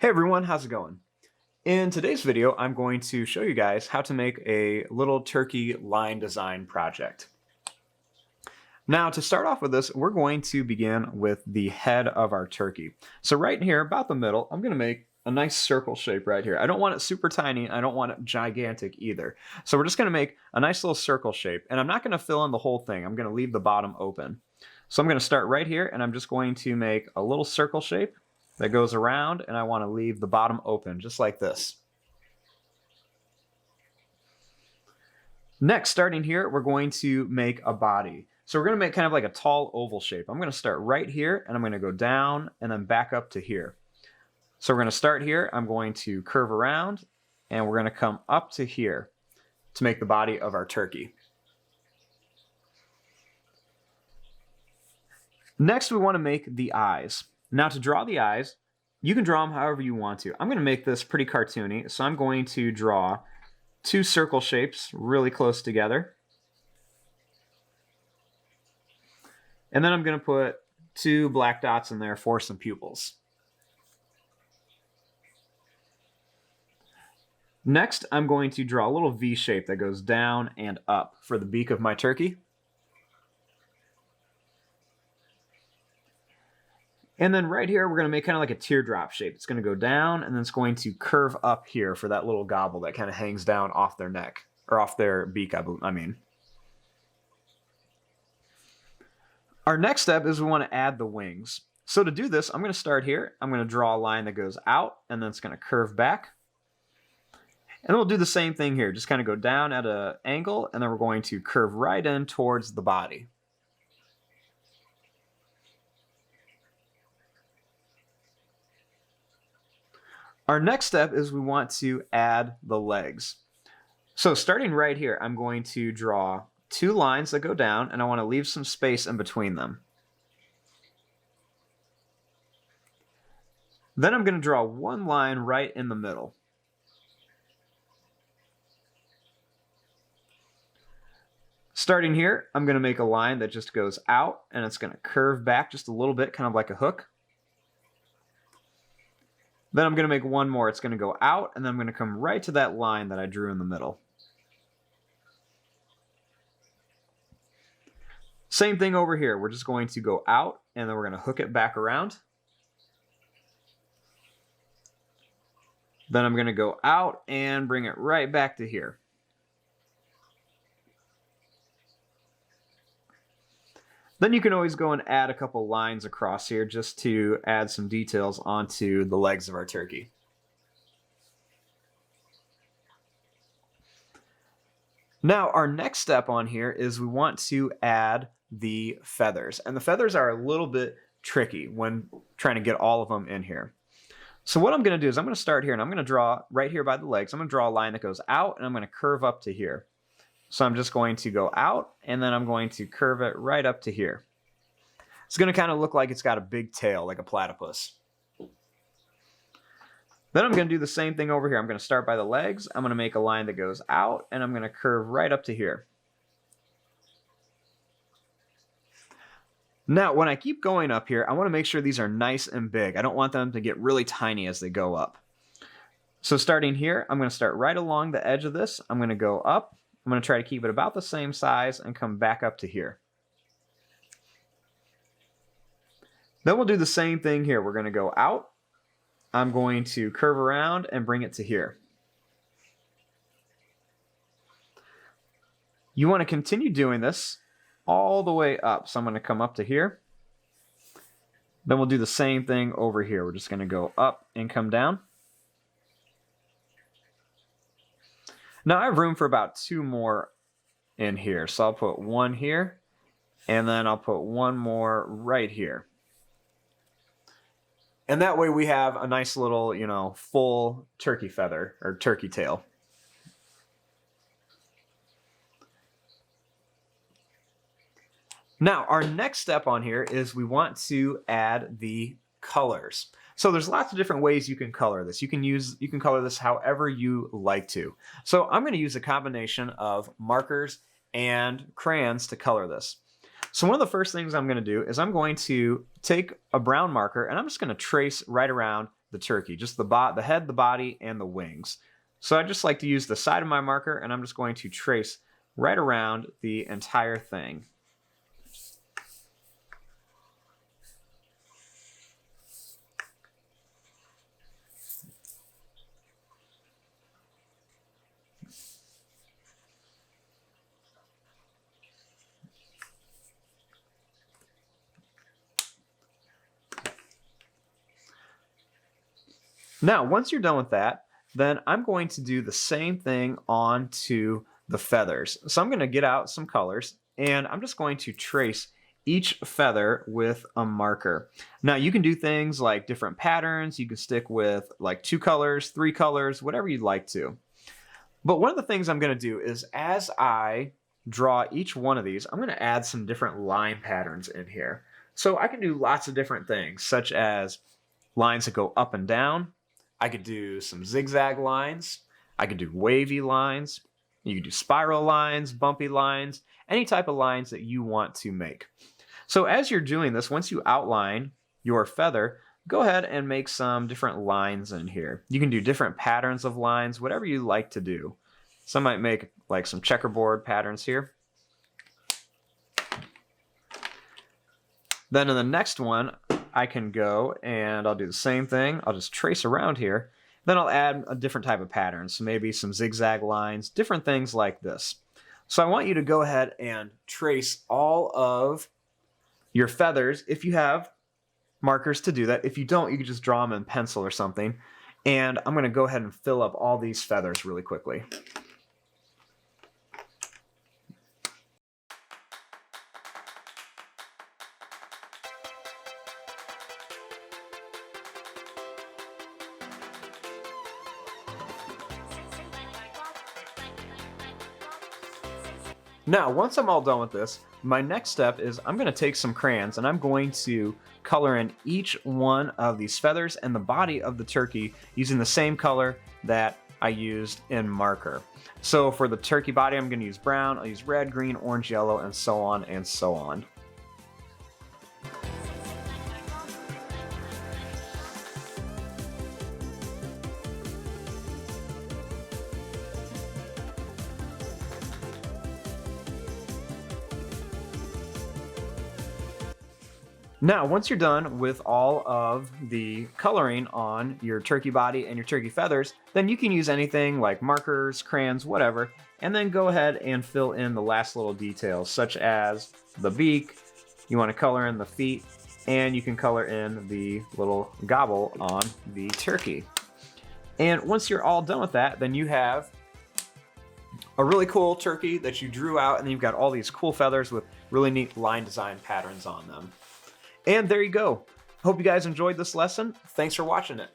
Hey everyone, how's it going? In today's video, I'm going to show you guys how to make a little turkey line design project. Now, to start off with this, we're going to begin with the head of our turkey. So right here, about the middle, I'm going to make a nice circle shape right here. I don't want it super tiny. I don't want it gigantic either. So we're just going to make a nice little circle shape. And I'm not going to fill in the whole thing. I'm going to leave the bottom open. So I'm going to start right here, and I'm just going to make a little circle shape that goes around, and I want to leave the bottom open, just like this. Next, starting here, we're going to make a body. So we're going to make kind of like a tall oval shape. I'm going to start right here, and I'm going to go down and then back up to here. So we're going to start here. I'm going to curve around, and we're going to come up to here to make the body of our turkey. Next, we want to make the eyes. Now, to draw the eyes, you can draw them however you want to. I'm going to make this pretty cartoony, so I'm going to draw two circle shapes really close together. And then I'm going to put two black dots in there for some pupils. Next, I'm going to draw a little V shape that goes down and up for the beak of my turkey. And then right here, we're going to make kind of like a teardrop shape. It's going to go down, and then it's going to curve up here for that little gobble that kind of hangs down off their neck, or off their beak, I mean. Our next step is we want to add the wings. So to do this, I'm going to start here. I'm going to draw a line that goes out, and then it's going to curve back. And we'll do the same thing here. Just kind of go down at an angle, and then we're going to curve right in towards the body. Our next step is we want to add the legs. So starting right here, I'm going to draw two lines that go down, and I want to leave some space in between them. Then I'm going to draw one line right in the middle. Starting here, I'm going to make a line that just goes out, and it's going to curve back just a little bit, kind of like a hook. Then I'm going to make one more. It's going to go out, and then I'm going to come right to that line that I drew in the middle. Same thing over here. We're just going to go out, and then we're going to hook it back around. Then I'm going to go out and bring it right back to here. Then you can always go and add a couple lines across here just to add some details onto the legs of our turkey. Now, our next step on here is we want to add the feathers. And the feathers are a little bit tricky when trying to get all of them in here. So what I'm going to do is I'm going to start here, and I'm going to draw right here by the legs. I'm going to draw a line that goes out, and I'm going to curve up to here. So I'm just going to go out, and then I'm going to curve it right up to here. It's going to kind of look like it's got a big tail, like a platypus. Then I'm going to do the same thing over here. I'm going to start by the legs. I'm going to make a line that goes out, and I'm going to curve right up to here. Now, when I keep going up here, I want to make sure these are nice and big. I don't want them to get really tiny as they go up. So starting here, I'm going to start right along the edge of this. I'm going to go up. I'm going to try to keep it about the same size and come back up to here. Then we'll do the same thing here. We're going to go out. I'm going to curve around and bring it to here. You want to continue doing this all the way up. So I'm going to come up to here. Then we'll do the same thing over here. We're just going to go up and come down. Now I have room for about two more in here. So I'll put one here, and then I'll put one more right here. And that way we have a nice little, full turkey feather or turkey tail. Now, our next step on here is we want to add the colors. So there's lots of different ways you can color this. You can color this however you like to. So I'm going to use a combination of markers and crayons to color this. So one of the first things I'm going to do is I'm going to take a brown marker, and I'm just going to trace right around the turkey, just the head, the body, and the wings. So I just like to use the side of my marker, and I'm just going to trace right around the entire thing. Now, once you're done with that, then I'm going to do the same thing onto the feathers. So I'm going to get out some colors, and I'm just going to trace each feather with a marker. Now, you can do things like different patterns. You can stick with like 2 colors, 3 colors, whatever you'd like to. But one of the things I'm going to do is, as I draw each one of these, I'm going to add some different line patterns in here. So I can do lots of different things, such as lines that go up and down. I could do some zigzag lines. I could do wavy lines. You could do spiral lines, bumpy lines, any type of lines that you want to make. So as you're doing this, once you outline your feather, go ahead and make some different lines in here. You can do different patterns of lines, whatever you like to do. Some might make like some checkerboard patterns here. Then in the next one, I can go and I'll do the same thing. I'll just trace around here. Then I'll add a different type of pattern. So maybe some zigzag lines, different things like this. So I want you to go ahead and trace all of your feathers if you have markers to do that. If you don't, you can just draw them in pencil or something. And I'm going to go ahead and fill up all these feathers really quickly. Now, once I'm all done with this, my next step is I'm going to take some crayons and I'm going to color in each one of these feathers and the body of the turkey using the same color that I used in marker. So for the turkey body, I'm going to use brown, I'll use red, green, orange, yellow, and so on and so on. Now, once you're done with all of the coloring on your turkey body and your turkey feathers, then you can use anything like markers, crayons, whatever, and then go ahead and fill in the last little details, such as the beak. You want to color in the feet, and you can color in the little gobble on the turkey. And once you're all done with that, then you have a really cool turkey that you drew out, and then you've got all these cool feathers with really neat line design patterns on them. And there you go. Hope you guys enjoyed this lesson. Thanks for watching it.